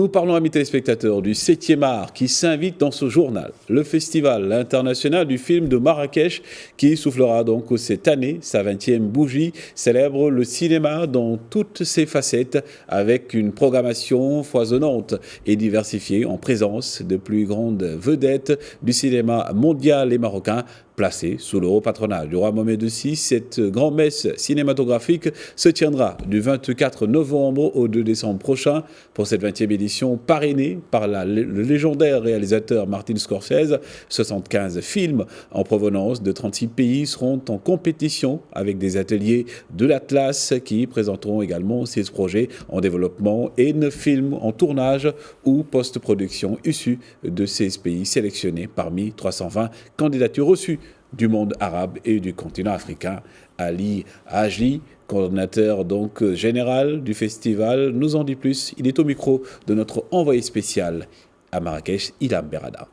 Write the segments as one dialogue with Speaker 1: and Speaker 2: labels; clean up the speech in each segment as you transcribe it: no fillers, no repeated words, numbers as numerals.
Speaker 1: Nous parlons, amis téléspectateurs, du 7e art qui s'invite dans ce journal. Le Festival international du film de Marrakech qui soufflera donc cette année sa 20e bougie célèbre le cinéma dans toutes ses facettes avec une programmation foisonnante et diversifiée en présence de plus grandes vedettes du cinéma mondial et marocain. Placée sous le haut patronage du roi Mohamed VI, cette grand-messe cinématographique se tiendra du 24 novembre au 2 décembre prochain pour cette 20e édition parrainée par le légendaire réalisateur Martin Scorsese. 75 films en provenance de 36 pays seront en compétition avec des ateliers de l'Atlas qui présenteront également ces projets en développement et 9 films en tournage ou post-production issus de ces pays sélectionnés parmi 320 candidatures reçues du monde arabe et du continent africain. Ali Haji, coordinateur donc général du festival, nous en dit plus. Il est au micro de notre envoyé spécial à Marrakech, Ilham Berada.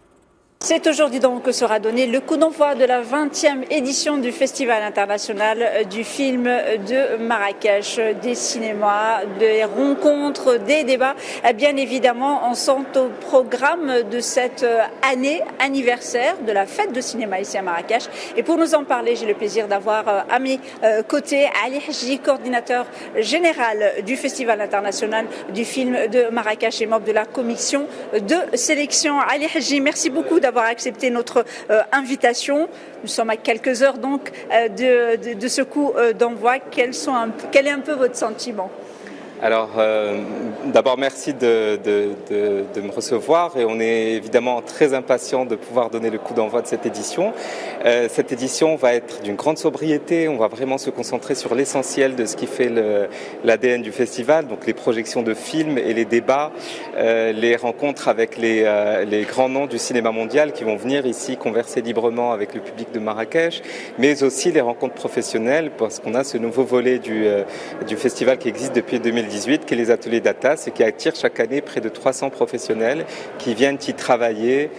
Speaker 2: C'est aujourd'hui donc que sera donné le coup d'envoi de la 20e édition du Festival international du film de Marrakech, des cinémas, des rencontres, des débats. Bien évidemment, on sont au programme de cette année anniversaire de la fête de cinéma ici à Marrakech. Et pour nous en parler, j'ai le plaisir d'avoir à mes côtés Ali Haji, coordinateur général du Festival international du film de Marrakech et membre de la commission de sélection. Ali Haji, merci beaucoup d'avoir accepté notre invitation. Nous sommes à quelques heures donc de ce coup d'envoi. Quel est un peu votre sentiment ?
Speaker 3: Alors, d'abord, merci de me recevoir et on est évidemment très impatients de pouvoir donner le coup d'envoi de cette édition. Cette édition va être d'une grande sobriété, on va vraiment se concentrer sur l'essentiel de ce qui fait l'ADN du festival, donc les projections de films et les débats, les rencontres avec les grands noms du cinéma mondial qui vont venir ici converser librement avec le public de Marrakech, mais aussi les rencontres professionnelles parce qu'on a ce nouveau volet du festival qui existe depuis 2018, qui est les ateliers d'Atlas et qui attire chaque année près de 300 professionnels qui viennent y travailler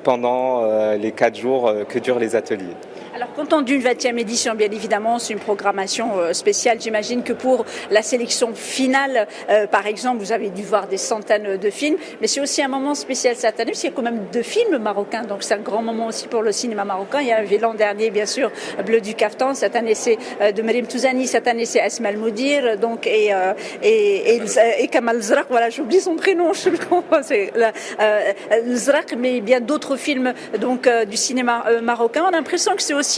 Speaker 3: pendant les 4 jours que durent les ateliers.
Speaker 2: Alors, quand on dit une 20e édition, bien évidemment, c'est une programmation spéciale. J'imagine que pour la sélection finale, par exemple, vous avez dû voir des centaines de films, mais c'est aussi un moment spécial cette année, parce qu'il y a quand même 2 films marocains, donc c'est un grand moment aussi pour le cinéma marocain. Il y avait l'an dernier, bien sûr, Bleu du Kaftan, cette année c'est de Meriem Touzani, cette année c'est Asma El Moudir, donc, et Kamal Zrak, voilà, j'oublie son prénom, je le comprends, c'est Zrak, mais bien d'autres films donc, du cinéma marocain. On a l'impression que c'est aussi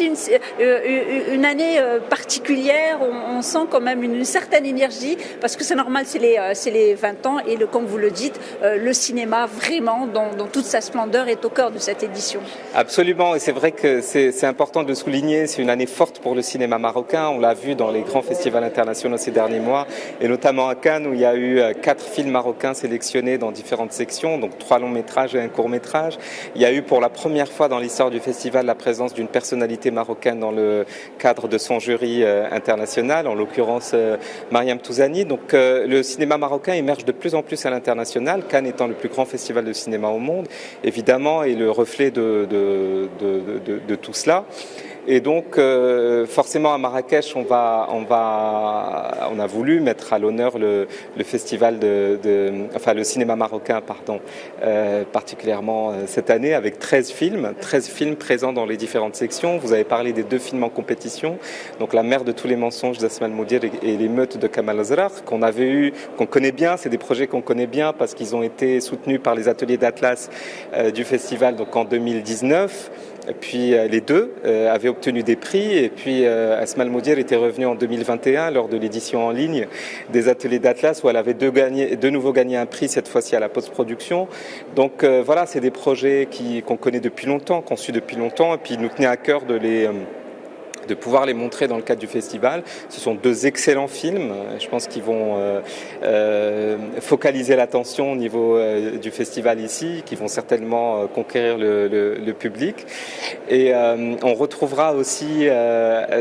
Speaker 2: une année particulière, on sent quand même une certaine énergie, parce que c'est normal, c'est les 20 ans, et comme vous le dites, le cinéma vraiment dans toute sa splendeur est au cœur de cette édition.
Speaker 3: Absolument, et c'est vrai que c'est important de souligner, c'est une année forte pour le cinéma marocain, on l'a vu dans les grands festivals internationaux ces derniers mois, et notamment à Cannes où il y a eu 4 films marocains sélectionnés dans différentes sections, donc 3 longs métrages et un court métrage. Il y a eu pour la première fois dans l'histoire du festival la présence d'une personnalité marocaine dans le cadre de son jury international, en l'occurrence Meriem Touzani. Donc le cinéma marocain émerge de plus en plus à l'international, Cannes étant le plus grand festival de cinéma au monde, évidemment, et le reflet de tout cela. Et donc, forcément, à Marrakech, on a voulu mettre à l'honneur le festival le cinéma marocain, particulièrement cette année, avec 13 films présents dans les différentes sections. Vous avez parlé des 2 films en compétition, donc La mer de tous les mensonges d'Asma El Moudir et L'émeute de Kamal Zrak, qu'on connaît bien. C'est des projets qu'on connaît bien parce qu'ils ont été soutenus par les ateliers d'Atlas du festival, donc en 2019. Et puis les 2 avaient obtenu des prix et puis Asma El Moudir était revenue en 2021 lors de l'édition en ligne des ateliers d'Atlas où elle avait de nouveau gagné un prix, cette fois-ci à la post-production. Donc voilà, c'est des projets qu'on connaît depuis longtemps, conçus depuis longtemps, et puis il nous tenait à cœur de pouvoir les montrer dans le cadre du festival. Ce sont 2 excellents films. Je pense qu'ils vont focaliser l'attention au niveau du festival ici, qui vont certainement conquérir le public. Et on retrouvera aussi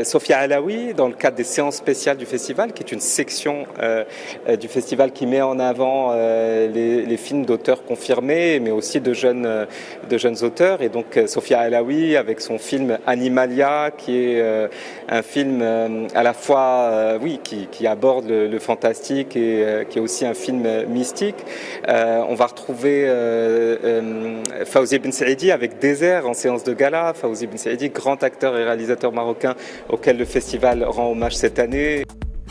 Speaker 3: Sophia Alaoui dans le cadre des séances spéciales du festival, qui est une section du festival qui met en avant les films d'auteurs confirmés, mais aussi de jeunes auteurs. Et donc Sophia Alaoui avec son film Animalia, qui est un film à la fois qui aborde le fantastique et qui est aussi un film mystique. On va retrouver Fawzi Ben Saidi avec Désert en séance de gala. Fawzi Ben Saidi, grand acteur et réalisateur marocain auquel le festival rend hommage cette année.